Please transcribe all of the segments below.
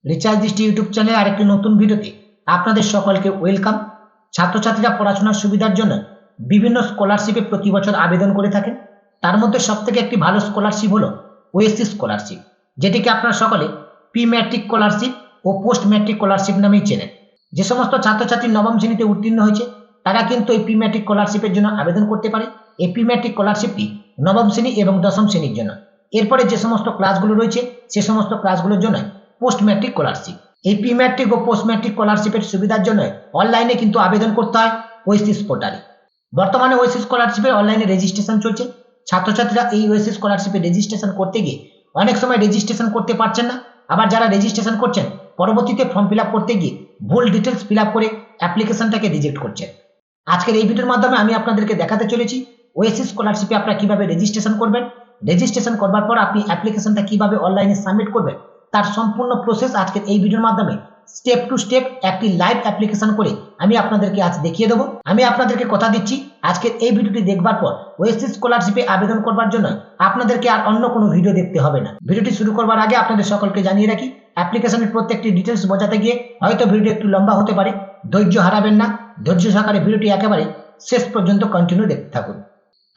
Recharge দৃষ্টি YouTube চ্যানেলে আরেকটি নতুন ভিডিওতে আপনাদের সকলকে ওয়েলকাম। ছাত্রছাত্রীরা পড়াশোনার সুবিধার জন্য বিভিন্ন স্কলারশিপে প্রতি বছর আবেদন করে থাকেন। তার মধ্যে সবথেকে একটি ভালো স্কলারশিপ হলো ওএসসি স্কলারশিপ, যেটিকে আপনারা সকলে প্রি ম্যাট্রিক স্কলারশিপ ও পোস্ট ম্যাট্রিক স্কলারশিপ নামেই চেনেন। যে সমস্ত ছাত্রছাত্রী নবম শ্রেণীতে উত্তীর্ণ হয়েছে তারা কিন্তু এই প্রি ম্যাট্রিক স্কলারশিপের জন্য আবেদন করতে পারে। এই প্রি ম্যাট্রিক স্কলারশিপটি নবম শ্রেণী এবং দশম শ্রেণীর জন্য। এরপরে যে সমস্ত ক্লাসগুলো রয়েছে সে সমস্ত ক্লাসগুলোর জন্য পোস্ট ম্যাট্রিক স্কলারশিপ। এই প্রি ম্যাট্রিক ও পোস্ট ম্যাট্রিক স্কলারশিপের সুবিধার জন্য অনলাইনে কিন্তু আবেদন করতে হয় ওয়েসিস পোর্টালে। বর্তমানে ওয়েসিস স্কলারশিপের অনলাইনে রেজিস্ট্রেশন চলছে। ছাত্রছাত্রীরা এই ওয়েসিস স্কলারশিপে রেজিস্ট্রেশন করতে গিয়ে অনেক সময় রেজিস্ট্রেশন করতে পারছেন না, আবার যারা রেজিস্ট্রেশন করছেন পরবর্তীতে ফর্ম ফিল আপ করতে গিয়ে ভুল ডিটেলস ফিল আপ করে অ্যাপ্লিকেশনটাকে রিজেক্ট করছেন। আজকের এই ভিডিওর মাধ্যমে আমি আপনাদেরকে দেখাতে চলেছি ওয়েসিস স্কলারশিপে আপনারা কিভাবে রেজিস্ট্রেশন করবেন, রেজিস্ট্রেশন করবার পর আপনি অ্যাপ্লিকেশনটা কিভাবে অনলাইনে সাবমিট করবেন তার সম্পূর্ণ প্রসেস আজকের এই ভিডিওর মাধ্যমে স্টেপ টু স্টেপ একটি লাইভ অ্যাপ্লিকেশন করে আমি আপনাদেরকে আজ দেখিয়ে দেবো। আমি আপনাদেরকে কথা দিচ্ছি আজকের এই ভিডিওটি দেখবার পর ওএসসি স্কলারশিপে আবেদন করবার জন্য আপনাদেরকে আর অন্য কোনো ভিডিও দেখতে হবে না। ভিডিওটি শুরু করবার আগে আপনাদের সকলকে জানিয়ে রাখি, অ্যাপ্লিকেশনের প্রত্যেকটি ডিটেলস বোঝাতে গিয়ে হয়তো ভিডিও একটু লম্বা হতে পারে, ধৈর্য হারাবেন না। ধৈর্য সহকারে ভিডিওটি একেবারে শেষ পর্যন্ত কন্টিনিউ দেখতে থাকুন।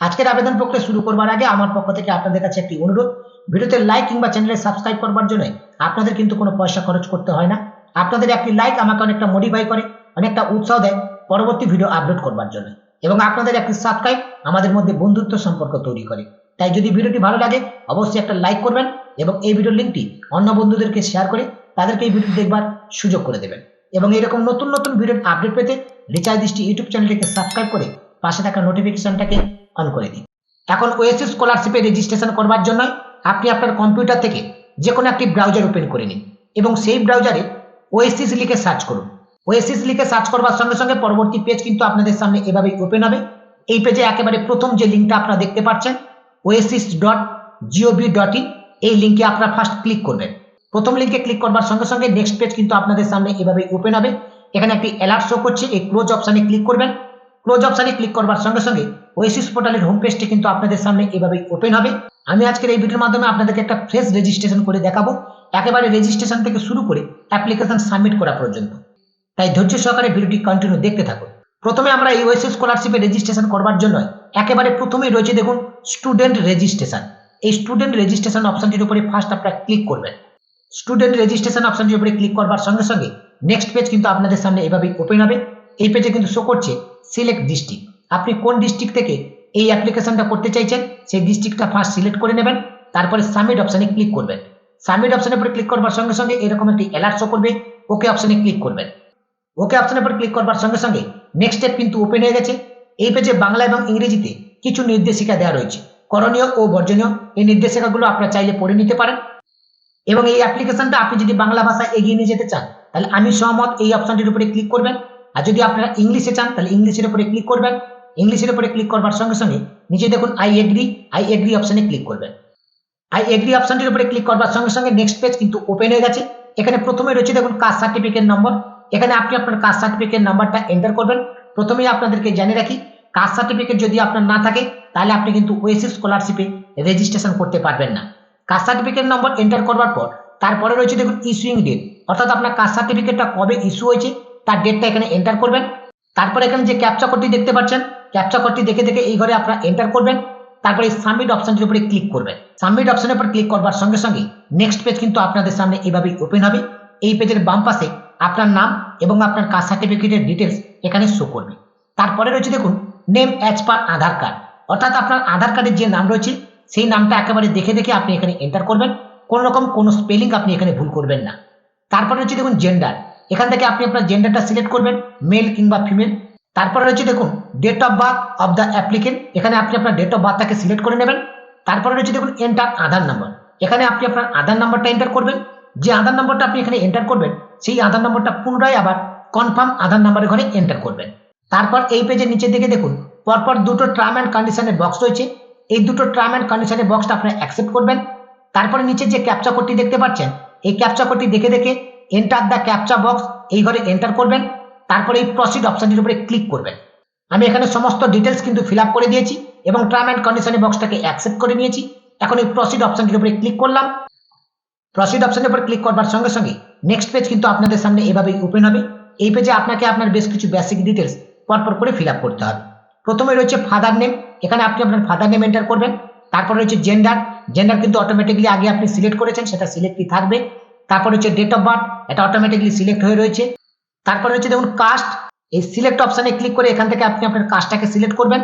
আজকের আবেদন প্রক্রিয়া শুরু করবার আগে আমার পক্ষ থেকে আপনাদের কাছে একটি অনুরোধ, ভিডিওতে লাইক কিংবা চ্যানেলে সাবস্ক্রাইব করবার জন্য আপনাদের কিন্তু কোনো পয়সা খরচ করতে হয় না। আপনাদের একটি লাইক আমাকে অনেকটা মোটিভাই করে, অনেকটা উৎসাহ দেয় পরবর্তী ভিডিও আপলোড করবার জন্য, এবং আপনাদের একটি সাবস্ক্রাইব আমাদের মধ্যে বন্ধুত্ব সম্পর্ক তৈরি করে। তাই যদি ভিডিওটি ভালো লাগে অবশ্যই একটা লাইক করবেন এবং এই ভিডিওর লিঙ্কটি অন্য বন্ধুদেরকে শেয়ার করে তাদেরকে এই ভিডিও দেখবার সুযোগ করে দেবেন। এবং এরকম নতুন নতুন ভিডিওর আপডেট পেতে রিচার্জ দৃষ্টি ইউটিউব চ্যানেলটিকে সাবস্ক্রাইব করে পাশে থাকা নোটিফিকেশনটাকে অন করে দিন। এখন ওএসসি স্কলারশিপে রেজিস্ট্রেশন করবার জন্য আপনি আপনার কম্পিউটার থেকে যে কোনো একটি ব্রাউজার ওপেন করে নিন এবং সেই ব্রাউজারে ওএসসিস লিখে সার্চ করুন। ওএসসিস লিখে সার্চ করবার সঙ্গে সঙ্গে পরবর্তী পেজ কিন্তু আপনাদের সামনে এভাবেই ওপেন হবে। এই পেজে একেবারে প্রথম যে লিঙ্কটা আপনারা দেখতে পাচ্ছেন oasis.gov.in, এই লিঙ্কে আপনারা ফার্স্ট ক্লিক করবেন। প্রথম লিঙ্কে ক্লিক করবার সঙ্গে সঙ্গে নেক্সট পেজ কিন্তু আপনাদের সামনে এভাবেই ওপেন হবে। এখানে একটি অ্যালার্ট শো করছে, এই ক্লোজ অপশানে ক্লিক করবেন। ক্লোজ অপশানে ক্লিক করবার সঙ্গে সঙ্গে ওএসিস পোর্টালের হোম পেজটি কিন্তু আপনাদের সামনে এভাবেই ওপেন হবে। আমি আজকের এই ভিডিওর মাধ্যমে আপনাদেরকে একটা ফ্রেশ রেজিস্ট্রেশন করে দেখাবো, একেবারে রেজিস্ট্রেশন থেকে শুরু করে অ্যাপ্লিকেশন সাবমিট করা পর্যন্ত। তাই ধৈর্য সহকারে ভিডিওটি কন্টিনিউ দেখতে থাকুন। প্রথমে আমরা এই ওএসসি স্কলারশিপে রেজিস্ট্রেশন করবার জন্য একেবারে প্রথমেই রয়েছে দেখুন স্টুডেন্ট রেজিস্ট্রেশন। এই স্টুডেন্ট রেজিস্ট্রেশন অপশনটির উপরে ফার্স্ট আপনারা ক্লিক করবেন। স্টুডেন্ট রেজিস্ট্রেশন অপশনটির উপরে ক্লিক করবার সঙ্গে সঙ্গে নেক্সট পেজ কিন্তু আপনাদের সামনে এভাবেই ওপেন হবে। এই পেজে কিন্তু শো করছে সিলেক্ট ডিস্ট্রিক্ট। আপনি কোন ডিস্ট্রিক্ট থেকে এই অ্যাপ্লিকেশনটা করতে চাইছেন সেই ডিস্ট্রিক্টটা ফার্স্ট সিলেক্ট করে নেবেন। তারপরে সাবমিট অপশনে ক্লিক করবেন। সাবমিট অপশনের উপরে ক্লিক করবার সঙ্গে সঙ্গে এরকম একটি অ্যালার্ট শো করবে, ওকে অপশনে ক্লিক করবেন। ওকে অপশনের উপর ক্লিক করবার সঙ্গে সঙ্গে নেক্সট স্টেপ কিন্তু ওপেন হয়ে গেছে। এই পেজে বাংলা এবং ইংরেজিতে কিছু নির্দেশিকা দেওয়া রয়েছে, করণীয় ও বর্জনীয়। এই নির্দেশিকাগুলো আপনারা চাইলে পড়ে নিতে পারেন। এবং এই অ্যাপ্লিকেশনটা আপনি যদি বাংলা ভাষায় এগিয়ে নিয়ে যেতে চান তাহলে আমি সহমত এই অপশনটির উপরে ক্লিক করবেন। আর যদি আপনারা ইংলিশে চান তাহলে ইংলিশের উপরে ক্লিক করবেন। ইংলিশের উপরে ক্লিক করবার সঙ্গে সঙ্গে নিচে দেখুন আই এগ্রি অপশনে ক্লিক করবেন। আই এগ্রি অপশনটির উপরে ক্লিক করবার সঙ্গে সঙ্গে নেক্সট পেজ কিন্তু ওপেন হয়ে গেছে। এখানে প্রথমে রয়েছে দেখুন কাস্ট সার্টিফিকেট নম্বর। এখানে আপনি আপনার কাস্ট সার্টিফিকেট নাম্বারটা এন্টার করবেন। প্রথমেই আপনাদেরকে জানিয়ে রাখি, কাস্ট সার্টিফিকেট যদি আপনার না থাকে তাহলে আপনি কিন্তু ওএসসি স্কলারশিপে রেজিস্ট্রেশন করতে পারবেন না। কাস্ট সার্টিফিকেট নম্বর এন্টার করবার পর তারপরে রয়েছে দেখুন ইস্যুইং ডেট, অর্থাৎ আপনার কাস্ট সার্টিফিকেটটা কবে ইস্যু হয়েছে তার ডেটটা এখানে এন্টার করবেন। তারপরে এখানে যে ক্যাপচা কোডটি দেখতে পাচ্ছেন, ক্যাপচা কোডটি দেখে দেখে এই ঘরে আপনারা এন্টার করবেন। তারপরে সাবমিট অপশনটির উপরে ক্লিক করবেন। সাবমিট অপশনের উপর ক্লিক করবার সঙ্গে সঙ্গে নেক্সট পেজ কিন্তু আপনাদের সামনে এভাবেই ওপেন হবে। এই পেজের বাম পাশে আপনার নাম এবং আপনার কাস্ট সার্টিফিকেটের ডিটেলস এখানে শো করবে। তারপরে রয়েছে দেখুন নেম অ্যাজ পার আধার কার্ড, অর্থাৎ আপনার আধার কার্ডের যে নাম রয়েছে সেই নামটা একেবারে দেখে দেখে আপনি এখানে এন্টার করবেন। কোনো রকম কোনো স্পেলিং আপনি এখানে ভুল করবেন না। তারপরে রয়েছে দেখুন জেন্ডার, এখান থেকে আপনি আপনার জেন্ডারটা সিলেক্ট করবেন, মেল কিংবা ফিমেল। তারপরে রয়েছে দেখুন date of birth of the applicant, এখানে আপনি আপনার ডেট অফ বার্থটাকে সিলেক্ট করে নেবেন। তারপরে রয়েছে দেখুন এন্টার আধার নাম্বার, এখানে আপনি আপনার আধার নাম্বারটা এন্টার করবেন। যে আধার নাম্বারটা আপনি এখানে এন্টার করবেন সেই আধার নাম্বারটা পুনরায় আবার কনফার্ম আধার নাম্বারের ঘরে এন্টার করবেন। তারপর এই পেজের নিচের দিকে দেখুন পরপর দুটো টার্ম অ্যান্ড কন্ডিশনের বক্স রয়েছে। এই দুটো টার্ম অ্যান্ড কন্ডিশনের বক্সটা আপনারা অ্যাকসেপ্ট করবেন। তারপরে নিচে যে ক্যাপচা কোডটি দেখতে পাচ্ছেন এই ক্যাপচা কোডটি দেখে দেখে এন্টার দ্য ক্যাপচা বক্স এই ঘরে এন্টার করবেন। তারপরে এই প্রসিড অপশনটির উপরে ক্লিক করবেন। আমি এখানে সমস্ত ডিটেলস কিন্তু ফিল আপ করে দিয়েছি এবং টার্ম অ্যান্ড কন্ডিশনের বক্সটাকে অ্যাকসেপ্ট করে নিয়েছি। এখন এই প্রসিড অপশনটির উপরে ক্লিক করলাম। প্রসিড অপশনের উপর ক্লিক করবার সঙ্গে সঙ্গে নেক্সট পেজ কিন্তু আপনাদের সামনে এভাবেই ওপেন হবে। এই পেজে আপনাকে আপনার বেশ কিছু বেসিক ডিটেলস পরপর করে ফিল আপ করতে হবে। প্রথমে রয়েছে ফাদার নেম, এখানে আপনি আপনার ফাদার নেম এন্টার করবেন। তারপর রয়েছে জেন্ডার, জেন্ডার কিন্তু অটোমেটিকলি আগে আপনি সিলেক্ট করেছেন, সেটা সিলেক্টই থাকবে। তারপর হচ্ছে ডেট অফ বার্থ, এটা অটোমেটিকলি সিলেক্ট হয়ে রয়েছে। তারপর হচ্ছে দেখুন কাস্ট, এই সিলেক্ট অপশনে ক্লিক করে এখান থেকে আপনি আপনার কাস্টটাকে সিলেক্ট করবেন।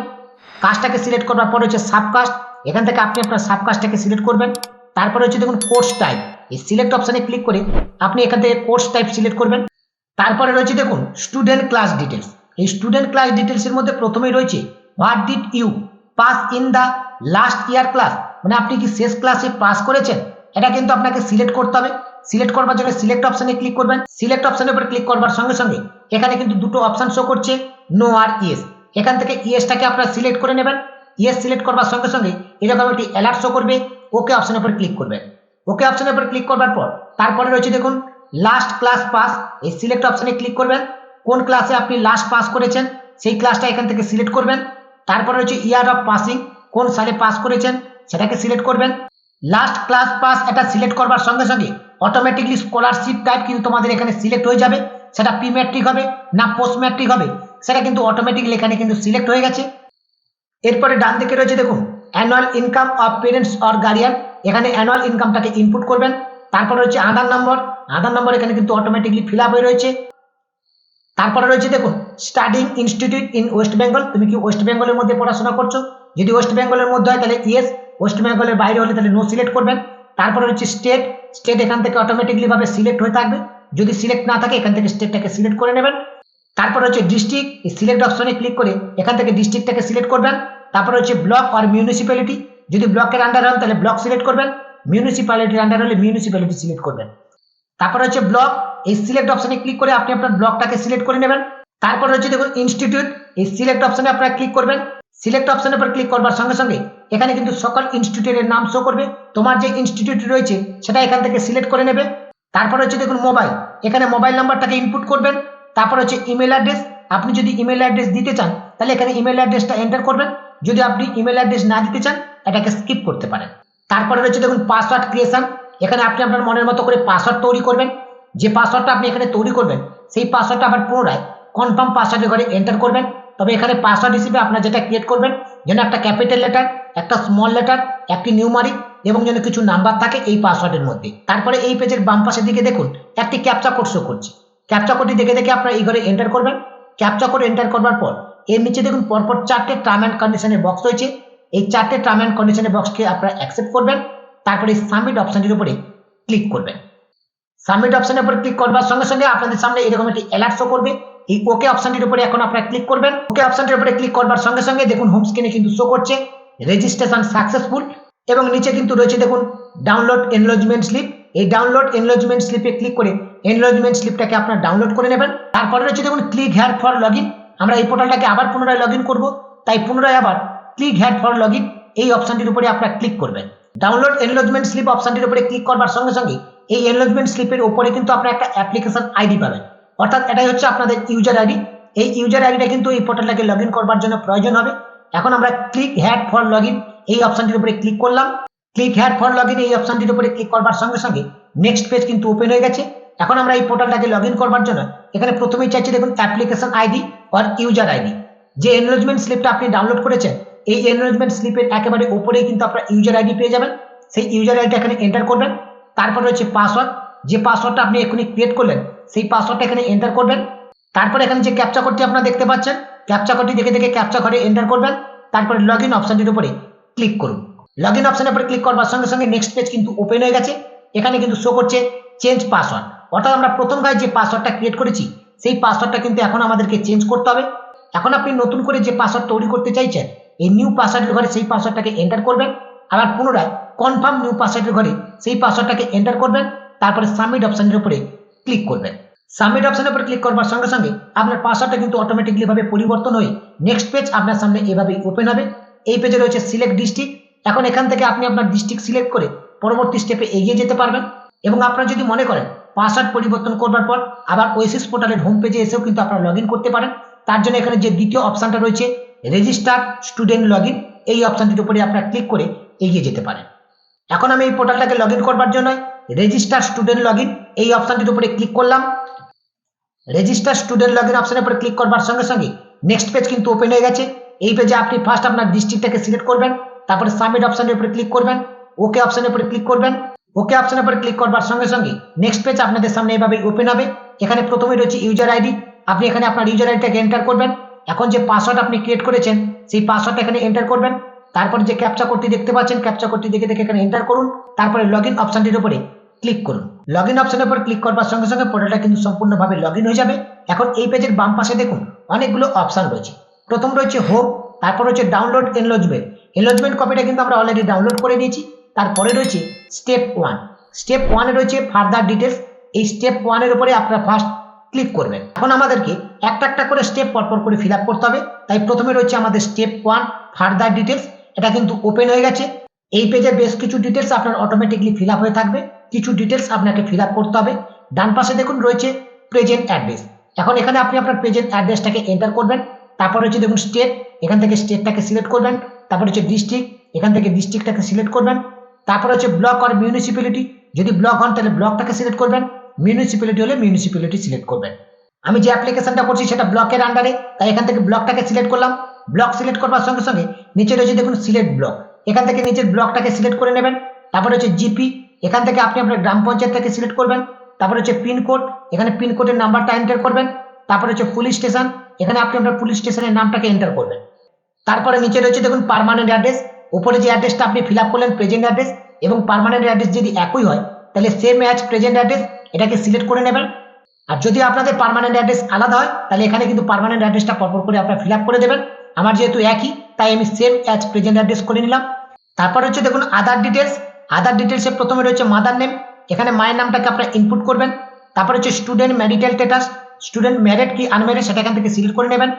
কাস্টটাকে সিলেক্ট করার পর হচ্ছে সাবকাস্ট, এখান থেকে আপনি আপনার সাবকাস্টটাকে সিলেক্ট করবেন। তারপর হচ্ছে দেখুন কোর্স টাইপ, এই সিলেক্ট অপশনে ক্লিক করে আপনি এখান থেকে কোর্স টাইপ সিলেক্ট করবেন। তারপরে রয়েছে দেখুন স্টুডেন্ট ক্লাস ডিটেলস, এই স্টুডেন্ট ক্লাস ডিটেলস এর মধ্যে প্রথমেই রয়েছে what did you pass in the last year class, মানে আপনি কি শেষ ক্লাসে পাস করেছেন, এটা কিন্তু আপনাকে সিলেক্ট করতে হবে। সিলেক্ট করবার জন্য সিলেক্ট অপশনে ক্লিক করবেন। সিলেক্ট অপশনের উপর ক্লিক করবার সঙ্গে সঙ্গে এখানে কিন্তু দুটো অপশন শো করছে, নো আর ইয়েস। এখান থেকে ইয়েসটাকে আপনারা সিলেক্ট করে নেবেন। ইয়েস সিলেক্ট করবার সঙ্গে সঙ্গে এরকম একটি অ্যালার্ট শো করবে, ওকে অপশনের উপর ক্লিক করবেন। ওকে অপশনের উপর ক্লিক করবার পর তারপরে রয়েছে দেখুন লাস্ট ক্লাস পাস, এই সিলেক্ট অপশনে ক্লিক করবেন। কোন ক্লাসে আপনি লাস্ট পাস করেছেন সেই ক্লাসটা এখান থেকে সিলেক্ট করবেন। তারপরে রয়েছে ইয়ার অফ পাসিং, কোন সালে পাস করেছেন সেটাকে সিলেক্ট করবেন। লাস্ট ক্লাস পাস এটা সিলেক্ট করবার সঙ্গে সঙ্গে অটোমেটিকলি স্কলারশিপ টাইপ কিন্তু তোমাদের এখানে সিলেক্ট হয়ে যাবে, সেটা প্রি ম্যাট্রিক হবে না পোস্ট ম্যাট্রিক হবে সেটা কিন্তু অটোমেটিকলি এখানে কিন্তু সিলেক্ট হয়ে গেছে। এরপরে ডান দিকে রয়েছে দেখুন annual income of parents or guardian, এখানে অ্যানুয়াল ইনকামটাকে ইনপুট করবেন। তারপর রয়েছে আধার নম্বর, আধার নম্বর এখানে কিন্তু অটোমেটিকলি ফিল আপ হয়ে রয়েছে। তারপরে রয়েছে দেখুন studying institute in West Bengal, তুমি কি ওয়েস্ট বেঙ্গলের মধ্যে পড়াশোনা করছো, যদি ওয়েস্ট বেঙ্গলের মধ্যে হয় তাহলে ইয়েস, ওয়েস্ট বেঙ্গলের বাইরে হলে তাহলে নো সিলেক্ট করবেন। তারপরে রয়েছে স্টেট, স্টেট এখান থেকে অটোমেটিকলি ভাবে সিলেক্ট হয়ে থাকবে, যদি সিলেক্ট না থাকে এখান থেকে স্টেটটাকে সিলেক্ট করে নেবেন। তারপর হচ্ছে ডিস্ট্রিক্ট, এই সিলেক্ট অপশনে ক্লিক করে এখান থেকে ডিস্ট্রিক্টটাকে সিলেক্ট করবেন। তারপর হচ্ছে ব্লক আর মিউনিসিপ্যালিটি, যদি ব্লকের আন্ডার হন তাহলে ব্লক সিলেক্ট করবেন, মিউনিসিপ্যালিটির আন্ডার হলে মিউনিসিপ্যালিটি সিলেক্ট করবেন। তারপর হচ্ছে ব্লক, এই সিলেক্ট অপশনে ক্লিক করে আপনি আপনার ব্লকটাকে সিলেক্ট করে নেবেন। তারপর হচ্ছে দেখুন ইনস্টিটিউট, এই সিলেক্ট অপশনে আপনারা ক্লিক করবেন। সিলেক্ট অপশনের উপর ক্লিক করবার সঙ্গে সঙ্গে এখানে কিন্তু সকল ইনস্টিটিউটের নাম শো করবে, তোমার যে ইনস্টিটিউট রয়েছে সেটা এখান থেকে সিলেক্ট করে নেবে। তারপর হচ্ছে দেখুন মোবাইল, এখানে মোবাইল নাম্বারটাকে ইনপুট করবেন। তারপর হচ্ছে ইমেল অ্যাড্রেস, আপনি যদি ইমেল অ্যাড্রেস দিতে চান তাহলে এখানে ইমেল অ্যাড্রেসটা এন্টার করবেন, যদি আপনি ইমেল অ্যাড্রেস না দিতে চান এটাকে স্কিপ করতে পারেন। তারপরে রয়েছে দেখুন পাসওয়ার্ড ক্রিয়েশন, এখানে আপনি আপনার মনের মতো করে পাসওয়ার্ড তৈরি করবেন। যে পাসওয়ার্ডটা আপনি এখানে তৈরি করবেন সেই পাসওয়ার্ডটা আবার পুনরায় কনফার্ম পাসওয়ার্ডের ঘরে এন্টার করবেন। তবে এখানে পাসওয়ার্ড হিসেবে আপনার যেটা ক্রিয়েট করবেন যেন একটা ক্যাপিটাল লেটার, একটা স্মল লেটার, একটি নিউমারিক এবং যেন কিছু নাম্বার থাকে এই পাসওয়ার্ডের মধ্যে। তারপরে এই পেজের বাম পাশের দিকে দেখুন একটি ক্যাপচা কোড শো করছে, ক্যাপচা কোডটি দেখে দেখে আপনারা এই ঘরে এন্টার করবেন। ক্যাপচা কোড এন্টার করবার পর এর নিচে দেখুন পরপর 4টে টার্ম অ্যান্ড কন্ডিশনের বক্স রয়েছে, এই 4টে টার্ম অ্যান্ড কন্ডিশনের বক্সকে আপনারা অ্যাকসেপ্ট করবেন। তারপরে সাবমিট অপশনটির উপরে ক্লিক করবেন। সাবমিট অপশনের উপর ক্লিক করবার সঙ্গে সঙ্গে আপনাদের সামনে এরকম একটি অ্যালার্ট শো করবে। এই ওকে অপশনটির উপরে এখন আপনারা ক্লিক করবেন। ওকে অপশনটির উপরে ক্লিক করবার সঙ্গে সঙ্গে দেখুন হোম স্ক্রিনে কিন্তু শো করছে রেজিস্ট্রেশন সাকসেসফুল এবং নিচে কিন্তু রয়েছে দেখুন ডাউনলোড এনরোলমেন্ট স্লিপ। এই ডাউনলোড এনরোলমেন্ট স্লিপে ক্লিক করে এনরোলমেন্ট স্লিপটাকে আপনারা ডাউনলোড করে নেবেন। তারপরে রয়েছে দেখুন ক্লিক হেয়ার ফর লগইন, আমরা এই পোর্টালটাকে আবার পুনরায় লগইন করব, তাই পুনরায় আবার ক্লিক হেয়ার ফর লগইন এই অপশনটির উপরে আপনারা ক্লিক করবেন। ডাউনলোড এনরোলমেন্ট স্লিপ অপশনটির উপরে ক্লিক করবার সঙ্গে সঙ্গে এই এনরোলমেন্ট স্লিপের উপরে কিন্তু আপনারা একটা অ্যাপ্লিকেশন আইডি পাবেন, অর্থাৎ এটাই হচ্ছে আপনাদের ইউজার আইডি। এই ইউজার আইডিটা কিন্তু এই পোর্টালটাকে লগইন করবার জন্য প্রয়োজন হবে। এখন আমরা ক্লিক হেয়ার ফর লগইন এই অপশনটির উপরে ক্লিক করলাম। ক্লিক হেয়ার ফর লগইন এই অপশনটির উপরে ক্লিক করবার সঙ্গে সঙ্গে নেক্সট পেজ কিন্তু ওপেন হয়ে গেছে। এখন আমরা এই পোর্টালটাকে লগইন করবার জন্য এখানে প্রথমেই চাইছি দেখুন অ্যাপ্লিকেশন আইডি আর ইউজার আইডি। যে এনরোলমেন্ট স্লিপটা আপনি ডাউনলোড করেছেন এই এনরোলমেন্ট স্লিপের একেবারে উপরেই কিন্তু আপনারা ইউজার আইডি পেয়ে যাবেন, সেই ইউজার আইডিটা এখানে এন্টার করবেন। তারপর রয়েছে পাসওয়ার্ড, যে পাসওয়ার্ডটা আপনি এখনই ক্রিয়েট করলেন সেই পাসওয়ার্ডটা এখানে এন্টার করবেন। তারপর এখানে যে ক্যাপচা কোডটি আপনারা দেখতে পাচ্ছেন ক্যাপচা কোডটি দেখে দেখে ক্যাপচা ঘরে এন্টার করবেন। তারপরে লগইন অপশনটির উপরে ক্লিক করুন। লগইন অপশনের উপরে ক্লিক করবার সঙ্গে সঙ্গে নেক্সট পেজ কিন্তু ওপেন হয়ে গেছে। এখানে কিন্তু শো করছে চেঞ্জ পাসওয়ার্ড, অর্থাৎ আমরা প্রথম যে পাসওয়ার্ডটা ক্রিয়েট করেছি সেই পাসওয়ার্ডটা কিন্তু এখন আমাদেরকে চেঞ্জ করতে হবে। এখন আপনি নতুন করে যে পাসওয়ার্ড তৈরি করতে চাইছেন এই নিউ পাসওয়ার্ডের ঘরে সেই পাসওয়ার্ডটাকে এন্টার করবেন, আবার পুনরায় কনফার্ম নিউ পাসওয়ার্ডের ঘরে সেই পাসওয়ার্ডটাকে এন্টার করবেন। তারপরে সাবমিট অপশনের উপরে ক্লিক করবেন। সাবমিট অপশনের উপরে ক্লিক করবার সঙ্গে সঙ্গে আপনার পাসওয়ার্ডটা কিন্তু অটোমেটিকলি ভাবে পরিবর্তন হয়ে নেক্সট পেজ আপনার সামনে এভাবেই ওপেন হবে। এই পেজে রয়েছে সিলেক্ট ডিস্ট্রিক্ট, এখন এখান থেকে আপনি আপনার ডিস্ট্রিক্ট সিলেক্ট করে পরবর্তী স্টেপে এগিয়ে যেতে পারবেন। এবং আপনারা যদি মনে করেন পাসওয়ার্ড পরিবর্তন করবার পর আবার ওয়েসিস পোর্টালের হোম পেজে এসেও কিন্তু আপনারা লগইন করতে পারেন। তার জন্য এখানে যে দ্বিতীয় অপশনটা রয়েছে রেজিস্টার স্টুডেন্ট লগইন এই অপশনটির উপরে আপনারা ক্লিক করে এগিয়ে যেতে পারেন। এখন আমি এই পোর্টালটাকে লগইন করবার জন্য রেজিস্টার স্টুডেন্ট লগইন এই অপশনটির উপরে ক্লিক করলাম। রেজিস্টার স্টুডেন্ট লগইন অপশনের উপরে ক্লিক করবার সঙ্গে সঙ্গে নেক্সট পেজ কিন্তু ওপেন হয়ে গেছে। এই পেজে আপনি ফার্স্ট আপনার ডিস্ট্রিক্টটাকে সিলেক্ট করবেন, তারপরে সাবমিট অপশনের উপরে ক্লিক করবেন, ওকে অপশনের উপরে ক্লিক করবেন। ওকে অপশনের উপরে ক্লিক করবার সঙ্গে সঙ্গে নেক্সট পেজ আপনাদের সামনে এভাবে ওপেন হবে। এখানে প্রথমে রয়েছে ইউজার আইডি, আপনি এখানে আপনার ইউজার আইডিটাকে এন্টার করবেন। এখন যে পাসওয়ার্ড আপনি ক্রিয়েট করেছেন সেই পাসওয়ার্ডটা এখানে এন্টার করবেন। তারপরে যে ক্যাপচা কোডটি দেখতে পাচ্ছেন ক্যাপচা কোডটি দেখে এখানে এন্টার করুন। তারপরে লগইন অপশনটির উপরে ক্লিক করুন। লগইন অপশনের উপর ক্লিক করবার সঙ্গে সঙ্গে পোর্টালটা কিন্তু সম্পূর্ণভাবে লগইন হয়ে যাবে। এখন এই পেজের বাম পাশে দেখুন অনেকগুলো অপশন রয়েছে। প্রথম রয়েছে হোম, তারপর রয়েছে ডাউনলোড এনলজমেন্ট। এনলজমেন্ট কপিটা কিন্তু আমরা অলরেডি ডাউনলোড করে নিয়েছি। তারপরে রয়েছে স্টেপ 1। স্টেপ 1 এ রয়েছে ফার্দার ডিটেলস। এই স্টেপ 1 এর উপরে আপনারা ফার্স্ট ক্লিক করবেন। এখন আমাদেরকে একটা একটা করে স্টেপ পরপর করে ফিল আপ করতে হবে। তাই প্রথমে রয়েছে আমাদের স্টেপ 1 ফার্দার ডিটেলস, এটা কিন্তু ওপেন হয়ে গেছে। এই পেজে বেশ কিছু ডিটেলস আপনার অটোমেটিকলি ফিল আপ হয়ে থাকবে, কিছু ডিটেলস আপনাকে ফিল আপ করতে হবে। ডান পাশে দেখুন রয়েছে প্রেজেন্ট অ্যাড্রেস। এখন এখানে আপনি আপনার প্রেজেন্ট অ্যাড্রেসটাকে এন্টার করবেন। তারপর হচ্ছে দেখুন স্টেট, এখান থেকে স্টেটটাকে সিলেক্ট করবেন। তারপর হচ্ছে ডিস্ট্রিক্ট, এখান থেকে ডিস্ট্রিক্টটাকে সিলেক্ট করবেন। তারপর হচ্ছে ব্লক আর মিউনিসিপ্যালিটি, যদি ব্লক হন তাহলে ব্লকটাকে সিলেক্ট করবেন, মিউনিসিপ্যালিটি হলে মিউনিসিপ্যালিটি সিলেক্ট করবেন। আমি যে অ্যাপ্লিকেশনটা করছি সেটা ব্লকের আন্ডারে, তাই এখান থেকে ব্লকটাকে সিলেক্ট করলাম। ব্লক সিলেক্ট করবার সঙ্গে সঙ্গে নিচে রয়েছে দেখুন সিলেক্ট ব্লক, এখান থেকে নিচের ব্লকটাকে সিলেক্ট করে নেবেন। তারপর হচ্ছে জিপি, এখান থেকে আপনি আপনার গ্রাম পঞ্চায়েতটাকে সিলেক্ট করবেন। তারপর হচ্ছে পিনকোড, এখানে পিনকোডের নাম্বারটা এন্টার করবেন। তারপর হচ্ছে পুলিশ স্টেশন, এখানে আপনি আপনার পুলিশ স্টেশনের নামটাকে এন্টার করবেন। তারপরে নিচে রয়েছে দেখুন পার্মানেন্ট অ্যাড্রেস। উপরে যে অ্যাড্রেসটা আপনি ফিল আপ করলেন প্রেজেন্ট অ্যাড্রেস এবং পার্মানেন্ট অ্যাড্রেস যদি একই হয় তাহলে সেম অ্যাজ প্রেজেন্ট অ্যাড্রেস এটাকে সিলেক্ট করে নেবেন। আর যদি আপনাদের পার্মানেন্ট অ্যাড্রেস আলাদা হয় তাহলে এখানে কিন্তু পার্মানেন্ট অ্যাড্রেসটা পরপর করে আপনারা ফিল আপ করে দেবেন। আমার যেহেতু একই তাই আমি সেম অ্যাজ প্রেজেন্ট অ্যাড্রেস করে নিলাম। তারপর হচ্ছে দেখুন আদার ডিটেলস। আদার ডিটেলসে প্রথমে রয়েছে মাদার নেম, এখানে মায়ের নামটাকে আপনারা ইনপুট করবেন। তারপর হচ্ছে student marital status, student married কি আনম্যারিড সেটা এখান থেকে সিলেক্ট করে নেবেন।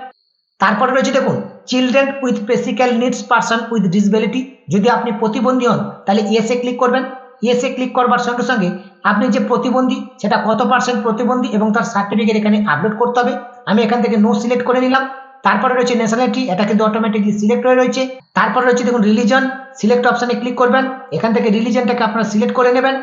তারপরে রয়েছে দেখুন children with special needs person with disability, যদি আপনি প্রতিবন্ধী হন তাহলে ইয়েসে ক্লিক করবেন। ইয়েসে ক্লিক করবার সঙ্গে সঙ্গে আপনি যে প্রতিবন্ধী সেটা কত পার্সেন্ট প্রতিবন্ধী এবং তার সার্টিফিকেট এখানে আপলোড করতে হবে। আমি এখান থেকে নো সিলেক্ট করে নিলাম। তারপরে রয়েছে ন্যাশনালিটি, এটা কিন্তু অটোমেটিকলি সিলেক্ট হয়ে রয়েছে। তারপরে রয়েছে দেখুন রিলিজন, সিলেক্ট অপশনে ক্লিক করবেন, এখান থেকে রিলিজনটাকে আপনারা সিলেক্ট করে নেবেন।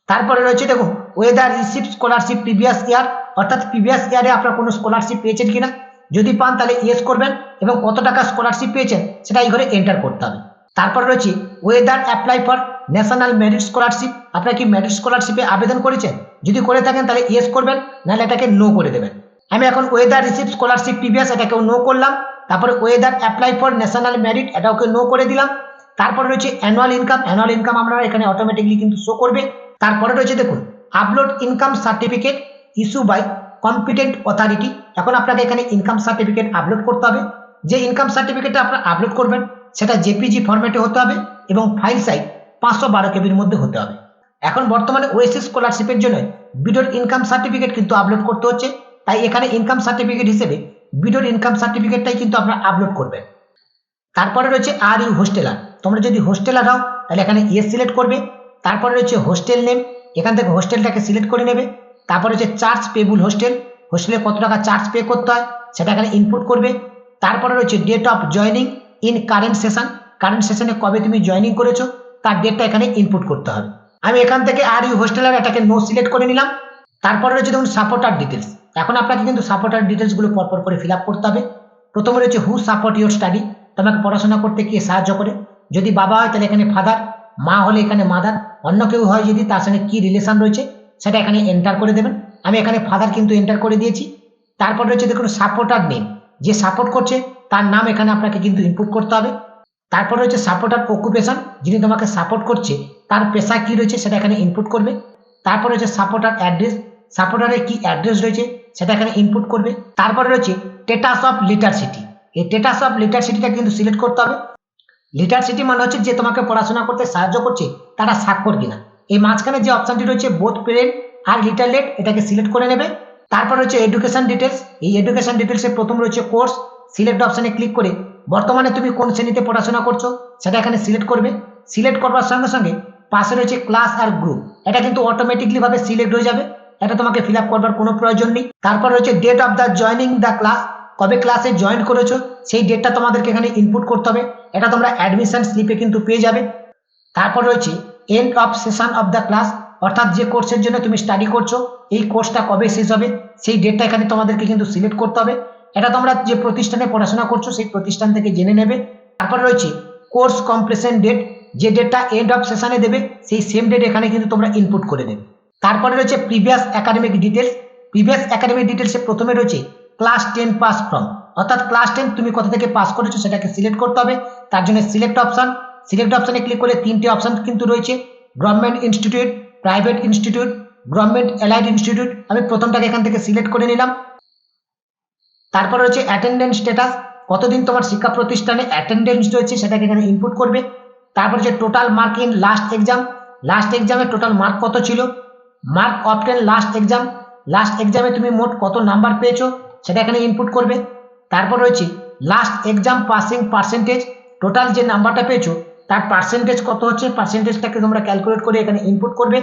তারপরে রয়েছে দেখুন weather receive scholarship previous year, অর্থাৎ প্রিভিয়াস ইয়ারে আপনারা কোনো স্কলারশিপ পেয়েছেন কিনা, যদি পান তাহলে ইয়েস করবেন এবং কত টাকা স্কলারশিপ পেয়েছেন সেটা এই ঘরে এন্টার করতে হবে। তারপর রয়েছে weather apply for national merit scholarship, আপনারা কি মেরিট স্কলারশিপে আবেদন করেছেন, যদি করে থাকেন তাহলে ইয়েস করবেন, নাহলে এটাকে নো করে দেবেন। আমি এখন ওয়েদার রিসিভ স্কলারশিপ প্রিভিয়াস এটাকেও নো করলাম। তারপরে weather apply for national merit এটাকে নো করে দিলাম। তারপরে রয়েছে অ্যানুয়াল ইনকাম, অ্যানুয়াল ইনকাম আপনারা এখানে অটোমেটিকলি কিন্তু শো করবে। তারপরে রয়েছে দেখুন upload income certificate issue by competent authority, এখন আপনাকে এখানে ইনকাম সার্টিফিকেট আপলোড করতে হবে। যে ইনকাম সার্টিফিকেটটা আপনারা আপলোড করবেন সেটা জেপিজি ফরম্যাটে হতে হবে এবং ফাইল সাইজ 512 কেবির মধ্যে হতে হবে। এখন বর্তমানে ওএসসি স্কলারশিপের জন্য বিডোর ইনকাম সার্টিফিকেট কিন্তু আপলোড করতে হচ্ছে, তাই এখানে ইনকাম সার্টিফিকেট হিসেবে বিডোর ইনকাম সার্টিফিকেটটাই কিন্তু আপনারা আপলোড করবেন। তারপরে রয়েছে আর ইউ হোস্টেলার, তোমরা যদি হোস্টেলার হও তাহলে এখানে ইয়েস সিলেক্ট করবে। তারপরে রয়েছে হোস্টেল নেম, এখান থেকে হোস্টেলটাকে সিলেক্ট করে নেবে। তারপরে হচ্ছে চার্জ পেবল হোস্টেল, হোস্টেলে কত টাকা চার্জ পে করতে হয় সেটা এখানে ইনপুট করবে। তারপরে রয়েছে date of joining in current session, current সেশনে কবে তুমি জয়নিং করেছো তার ডেটটা এখানে ইনপুট করতে হবে। আমি এখান থেকে আর ইউ হোস্টেলার এটাকে নো সিলেক্ট করে নিলাম। তারপরে রয়েছে দেখুন সাপোর্টার ডিটেলস, এখন আপনাকে কিন্তু সাপোর্টার ডিটেলসগুলো পরপর করে ফিল আপ করতে হবে। প্রথমে রয়েছে হু সাপোর্ট ইউর স্টাডি, তোমাকে পড়াশোনা করতে কে সাহায্য করে, যদি বাবা হয় তাহলে এখানে ফাদার, মা হলে এখানে মাদার, অন্য কেউ হয় যদি তার সঙ্গে কি রিলেশন রয়েছে সেটা এখানে এন্টার করে দেবেন। আমি এখানে ফাদার কিন্তু এন্টার করে দিয়েছি। তারপর রয়েছে দেখুন সাপোর্টার নেম, যে সাপোর্ট করছে তার নাম এখানে আপনাকে কিন্তু ইনপুট করতে হবে। তারপর রয়েছে সাপোর্টার অকুপেশন, যিনি তোমাকে সাপোর্ট করছে তার পেশা কি রয়েছে সেটা এখানে ইনপুট করবে। তারপর রয়েছে সাপোর্টার অ্যাড্রেস, সাপোর্টারের কি অ্যাড্রেস রয়েছে সেটা এখানে ইনপুট করবে। তারপরে রয়েছে স্ট্যাটাস অফ লিটারসিটি, এই স্ট্যাটাস অফ লিটারসিটিটা কিন্তু সিলেক্ট করতে হবে। লিটারসিটি মানে হচ্ছে যে তোমাকে পড়াশোনা করতে সাহায্য করছে তারা স্বাক্ষর কিনা, এই মাঝখানে যে অপশনটি রয়েছে বোথ পেরেন্ট আর লিটারলেট এটাকে সিলেক্ট করে নেবে। তারপর রয়েছে এডুকেশন ডিটেলস, এই এডুকেশন ডিটেলসে প্রথম রয়েছে কোর্স, সিলেক্ট অপশনে ক্লিক করে বর্তমানে তুমি কোন শ্রেণীতে পড়াশোনা করছো সেটা এখানে সিলেক্ট করবে। সিলেক্ট করবার সঙ্গে সঙ্গে পাশে রয়েছে ক্লাস আর গ্রুপ, এটা কিন্তু অটোমেটিকলি ভাবে সিলেক্ট হয়ে যাবে, এটা তোমাকে ফিল আপ করবার কোনো প্রয়োজন নেই। তারপর রয়েছে date of the joining the class, কবে ক্লাসে জয়েন করেছো সেই ডেটটা তোমাদেরকে এখানে ইনপুট করতে হবে, এটা তোমরা অ্যাডমিশন স্লিপে কিন্তু পেয়ে যাবে। তারপর রয়েছে end of session of the class, অর্থাৎ যে কোর্সের জন্য তুমি স্টাডি করছো এই কোর্সটা কবে শেষ হবে সেই ডেটটা এখানে তোমাদেরকে কিন্তু সিলেক্ট করতে হবে। এটা তোমরা যে প্রতিষ্ঠানে পড়াশোনা করছো সেই প্রতিষ্ঠান থেকে জেনে নেবে। তারপর রয়েছে কোর্স কমপ্লিশন ডেট, যে ডেটটা এন্ড অফ সেশনে দেবে সেই সেম ডেট এখানে কিন্তু তোমরা ইনপুট করে দেবে। তারপরে রয়েছে previous academic details. Previous academic ডিটেলসে প্রথমে রয়েছে ক্লাস 10 পাস ফ্রম, অর্থাৎ ক্লাস 10 তুমি কোথা থেকে পাস করেছো সেটাকে সিলেক্ট করতে হবে। তার জন্য সিলেক্ট অপশনে ক্লিক করে তিনটে অপশন কিন্তু রয়েছে, government institute, private institute, government allied institute. আমি প্রথমটাকে এখান থেকে সিলেক্ট করে নিলাম। তারপর রয়েছে অ্যাটেন্ডেন্স স্ট্যাটাস, কতদিন তোমার শিক্ষা প্রতিষ্ঠানে অ্যাটেন্ডেন্স রয়েছে সেটাকে এখানে ইনপুট করবে। তারপর হচ্ছে total mark in last exam, last এক্সামে টোটাল মার্ক কত ছিল, mark obtain last exam, last এক্সামে তুমি মোট কত নাম্বার পেয়েছো সেটা এখানে ইনপুট করবে। তারপর রয়েছে last exam passing percentage, total যে নাম্বারটা পেয়েছো তার পার্সেন্টেজ কত হচ্ছে পার্সেন্টেজটাকে তোমরা ক্যালকুলেট করে এখানে ইনপুট করবে।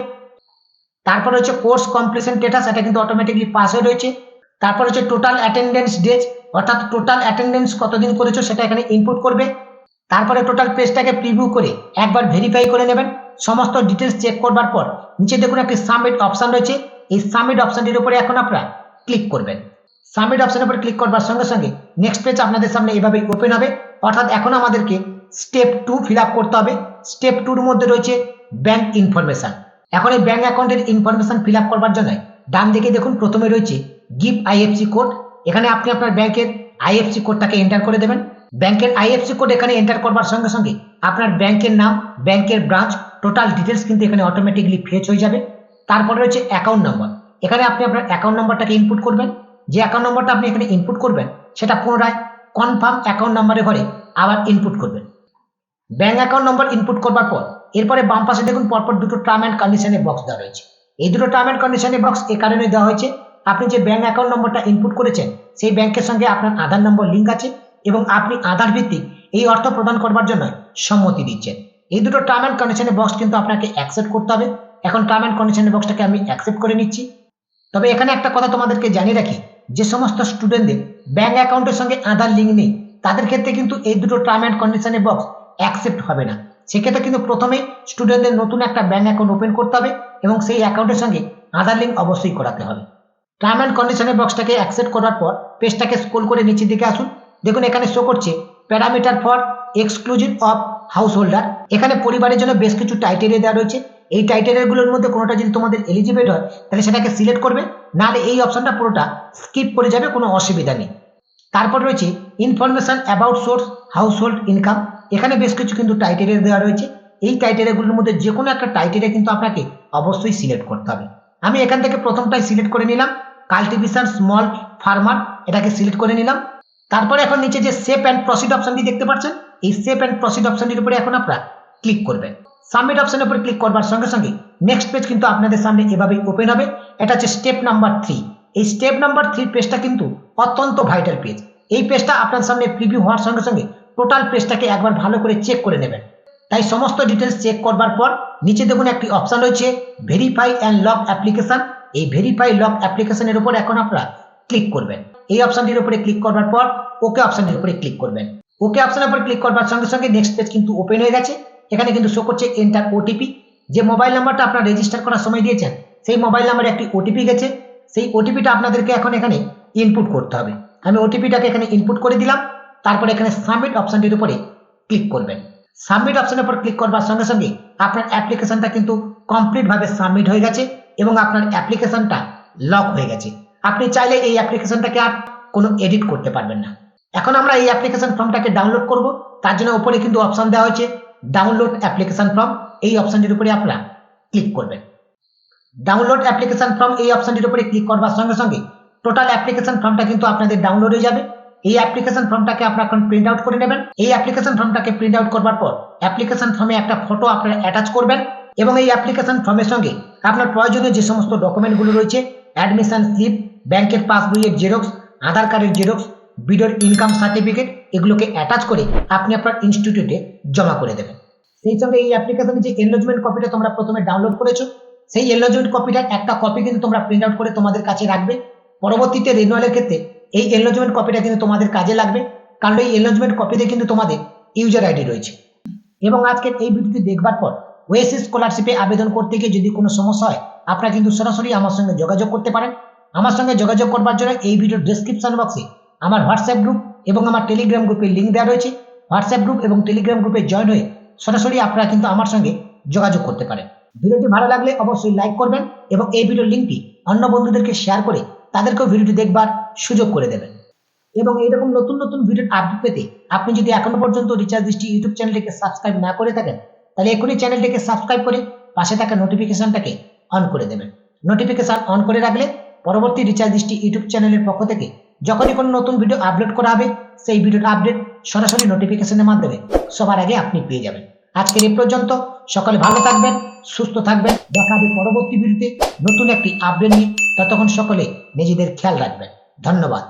তারপর হচ্ছে কোর্স কমপ্লিশন স্ট্যাটাস, এটা কিন্তু অটোমেটিকলি পাস হয়ে রয়েছে। তারপর হচ্ছে টোটাল অ্যাটেন্ডেন্স ডেজ, অর্থাৎ টোটাল অ্যাটেন্ডেন্স কতদিন করেছো সেটা এখানে ইনপুট করবে। তারপরে টোটাল পেজটাকে প্রিভিউ করে একবার ভেরিফাই করে নেবেন। সমস্ত ডিটেলস চেক করবার পর নিচে দেখুন একটি সাবমিট অপশন রয়েছে, এই সাবমিট অপশনটির উপরে এখন আপনারা ক্লিক করবেন। সাবমিট অপশনের উপর ক্লিক করবার সঙ্গে সঙ্গে নেক্সট পেজ আপনাদের সামনে এভাবেই ওপেন হবে। অর্থাৎ এখন আমাদেরকে স্টেপ 2 ফিল আপ করতে হবে। স্টেপ 2 এর মধ্যে রয়েছে ব্যাংক ইনফরমেশন। এখন এই ব্যাংক অ্যাকাউন্টের ইনফরমেশন ফিল আপ করবার জন্য ডান দিকে দেখুন প্রথমে রয়েছে গিভ আইএফসি কোড, এখানে আপনি আপনার ব্যাংকের আইএফসি কোডটাকে এন্টার করে দেবেন। ব্যাংকের আইএফসি কোড এখানে এন্টার করবার সঙ্গে সঙ্গে আপনার ব্যাংকের নাম, ব্যাংকের ব্রাঞ্চ, টোটাল ডিটেলস কিন্তু এখানে অটোমেটিকলি ফেচ হয়ে যাবে। তারপরে রয়েছে অ্যাকাউন্ট নাম্বার, এখানে আপনি আপনার অ্যাকাউন্ট নাম্বারটাকে ইনপুট করবেন। যে অ্যাকাউন্ট নাম্বারটা আপনি এখানে ইনপুট করবেন সেটা পুনরায় কনফার্ম অ্যাকাউন্ট নাম্বারের ঘরে আবার ইনপুট করবেন। ব্যাংক অ্যাকাউন্ট নম্বর ইনপুট করবার পর এরপরে বাম পাশে দেখুন পরপর দুটো টার্ম অ্যান্ড কন্ডিশনের বক্স দেওয়া রয়েছে। এই দুটো টার্ম অ্যান্ড কন্ডিশনের বক্স এ কারণে দেওয়া হয়েছে, আপনি যে ব্যাংক অ্যাকাউন্ট নম্বরটা ইনপুট করেছেন সেই ব্যাংকের সঙ্গে আপনার আধার নম্বর লিঙ্ক আছে এবং আপনি আধার ভিত্তিক এই অর্থ প্রদান করবার জন্য সম্মতি দিচ্ছেন। এই দুটো টার্ম অ্যান্ড কন্ডিশনের বক্স কিন্তু আপনাকে অ্যাকসেপ্ট করতে হবে। এখন টার্ম অ্যান্ড কন্ডিশনের বক্সটাকে আমি অ্যাকসেপ্ট করে নিচ্ছি। তবে এখানে একটা কথা তোমাদেরকে জানিয়ে রাখি, যে সমস্ত স্টুডেন্টদের ব্যাংক অ্যাকাউন্টের সঙ্গে আধার লিঙ্ক নেই তাদের ক্ষেত্রে কিন্তু এই দুটো টার্ম অ্যান্ড কন্ডিশনের বক্স অ্যাকসেপ্ট হবে না। সেক্ষেত্রে কিন্তু প্রথমেই স্টুডেন্টদের নতুন একটা ব্যাংক অ্যাকাউন্ট ওপেন করতে হবে এবং সেই অ্যাকাউন্টের সঙ্গে আধার লিঙ্ক অবশ্যই করাতে হবে। টার্ম অ্যান্ড কন্ডিশনের বক্সটাকে অ্যাকসেপ্ট করার পর পেজটাকে স্ক্রল করে নিচের দিকে আসুন। দেখুন এখানে শো করছে parameter for exclusive of house holder. এখানে পরিবারের জন্য বেশ কিছু টাইটেরিয়া দেওয়া রয়েছে। এই টাইটেরিয়াগুলোর মধ্যে কোনোটা যদি তোমাদের এলিজিবল হয় তাহলে সেটাকে সিলেক্ট করবে, নাহলে এই অপশনটা পুরোটা স্কিপ করে যাবে, কোনো অসুবিধা নেই। তারপর রয়েছে information about source house hold income, এখানে বেশ কিছু কিন্তু টাইটেরিয়া দেওয়া রয়েছে। এই টাইটেরিয়াগুলোর মধ্যে যে কোনো একটা টাইটেরিয়া কিন্তু আপনাকে অবশ্যই সিলেক্ট করতে হবে। আমি এখান থেকে প্রথমটাই সিলেক্ট করে নিলাম, কাল্টিভেশন স্মল ফার্মার, এটাকে সিলেক্ট করে নিলাম। তারপরে এখন নিচে যে সেভ অ্যান্ড প্রসিড অপশনটি দেখতে পাচ্ছেন, এই সেভ অ্যান্ড প্রসিড অপশনটির উপরে এখন আপনারা ক্লিক করবেন। সাবমিট অপশনের উপরে ক্লিক করবার সঙ্গে সঙ্গে নেক্সট পেজ কিন্তু আপনাদের সামনে এভাবেই ওপেন হবে। এটা হচ্ছে স্টেপ নাম্বার 3। এই স্টেপ নাম্বার 3 পেজটা কিন্তু অত্যন্ত ভাইটাল পেজ। এই পেজটা আপনার সামনে প্রিভিউ হওয়ার সঙ্গে সঙ্গে টোটাল পেজটাকে একবার ভালো করে চেক করে নেবেন। তাই সমস্ত ডিটেলস চেক করবার পর নিচে দেখুন একটি অপশন রয়েছে ভেরিফাই অ্যান্ড লক অ্যাপ্লিকেশন। এই ভেরিফাই লক অ্যাপ্লিকেশনের উপর এখন আপনারা ক্লিক করবেন। এই অপশনটির উপরে ক্লিক করবার পর ওকে অপশনটির উপরে ক্লিক করবেন। ওকে অপশনের উপর ক্লিক করবার সঙ্গে সঙ্গে নেক্সট পেজ কিন্তু ওপেন হয়ে গেছে। এখানে কিন্তু শো করছে এন্টার ওটিপি। যে মোবাইল নাম্বারটা আপনারা রেজিস্টার করার সময় দিয়েছেন সেই মোবাইল নাম্বারে একটি ওটিপি গেছে, সেই ওটিপিটা আপনাদেরকে এখন এখানে ইনপুট করতে হবে। আমি ওটিপিটাকে এখানে ইনপুট করে দিলাম। তারপরে এখানে সাবমিট অপশনটির উপরে ক্লিক করবেন। সাবমিট অপশনের উপর ক্লিক করবার সঙ্গে সঙ্গে আপনার অ্যাপ্লিকেশনটা কিন্তু কমপ্লিট ভাবে সাবমিট হয়ে গেছে এবং আপনার অ্যাপ্লিকেশনটা লক হয়ে গেছে। আপনি চাইলে এই অ্যাপ্লিকেশনটাকে আর কোনো এডিট করতে পারবেন না। এখন আমরা এই অ্যাপ্লিকেশন ফর্মটাকে ডাউনলোড করব, তার জন্য উপরে কিন্তু অপশন দেওয়া হয়েছে ডাউনলোড অ্যাপ্লিকেশন ফর্ম। এই অপশনটির উপরে আপনারা ক্লিক করবেন। ডাউনলোড অ্যাপ্লিকেশন ফর্ম এই অপশনটির উপরে ক্লিক করবার সঙ্গে সঙ্গে টোটাল অ্যাপ্লিকেশন ফর্মটা কিন্তু আপনাদের ডাউনলোড হয়ে যাবে। এই অ্যাপ্লিকেশন ফর্মটাকে আপনারা এখন প্রিন্ট আউট করে নেবেন। এই অ্যাপ্লিকেশন ফর্মটাকে প্রিন্ট আউট করবার পর অ্যাপ্লিকেশন ফর্মে একটা ফটো আপনারা অ্যাটাচ করবেন এবং এই অ্যাপ্লিকেশন ফর্মের সঙ্গে আপনার প্রয়োজনীয় যে সমস্ত ডকুমেন্টগুলো রয়েছে, অ্যাডমিশন স্লিপ, ব্যাংকের পাসবইয়ের জেরক্স, আধার কার্ডের জেরক্স, বিডোর ইনকাম সার্টিফিকেট, এগুলোকে অ্যাটাচ করে আপনি আপনার ইনস্টিটিউটে জমা করে দেবেন। সেই সঙ্গে এই অ্যাপ্লিকেশনে যে এনরোলমেন্ট কপিটা তোমরা প্রথমে ডাউনলোড করেছো সেই এনরোলমেন্ট কপিটার একটা কপি কিন্তু তোমরা প্রিন্ট আউট করে তোমাদের কাছে রাখবে। পরবর্তীতে রিনিউয়ালের ক্ষেত্রে এই এনরোলমেন্ট কপিটা কিন্তু তোমাদের কাজে লাগবে, কারণ এই এনরোলমেন্ট কপিতে কিন্তু তোমাদের ইউজার আইডি রয়েছে। এবং আজকের এই ভিডিওটি দেখবার পর ওয়েসিস স্কলারশিপে আবেদন করতে গিয়ে যদি কোনো সমস্যা হয় আপনারা কিন্তু সরাসরি আমার সঙ্গে যোগাযোগ করতে পারেন। আমার সঙ্গে যোগাযোগ করবার জন্য এই ভিডিওর ডেসক্রিপশন বক্সে আমার হোয়াটসঅ্যাপ গ্রুপ এবং আমার টেলিগ্রাম গ্রুপের লিঙ্ক দেওয়া রয়েছে। হোয়াটসঅ্যাপ গ্রুপ এবং টেলিগ্রাম গ্রুপে জয়েন হয়ে সরাসরি আপনারা কিন্তু আমার সঙ্গে যোগাযোগ করতে পারেন। ভিডিওটি ভালো লাগলে অবশ্যই লাইক করবেন এবং এই ভিডিওর লিঙ্কটি অন্য বন্ধুদেরকে শেয়ার করে তাদেরকেও ভিডিওটি দেখবার সুযোগ করে দেবেন। এবং এইরকম নতুন নতুন ভিডিওর আপডেট পেতে আপনি যদি এখনো পর্যন্ত রিচার্জ দৃষ্টি ইউটিউব চ্যানেলটিকে সাবস্ক্রাইব না করে থাকেন তাহলে এখনই চ্যানেলটিকে সাবস্ক্রাইব করে পাশে থাকা নোটিফিকেশনটাকে অন করে দেবেন। নোটিফিকেশন অন করে রাখলে পরবর্তী রিচার্জ দৃষ্টি ইউটিউব চ্যানেলের পক্ষ থেকে যখনই কোনো নতুন ভিডিও আপলোড করা হবে সেই ভিডিওর আপডেট সরাসরি নোটিফিকেশনের মাধ্যমে সবার আগে আপনি পেয়ে যাবেন। আজকের এই পর্যন্ত, সকলে ভালো থাকবেন, সুস্থ থাকবেন। দেখা হবে পরবর্তী ভিডিওতে নতুন একটি আপডেট নিয়ে। ততক্ষণ সকলে নিজেদের খেয়াল রাখবেন। ধন্যবাদ।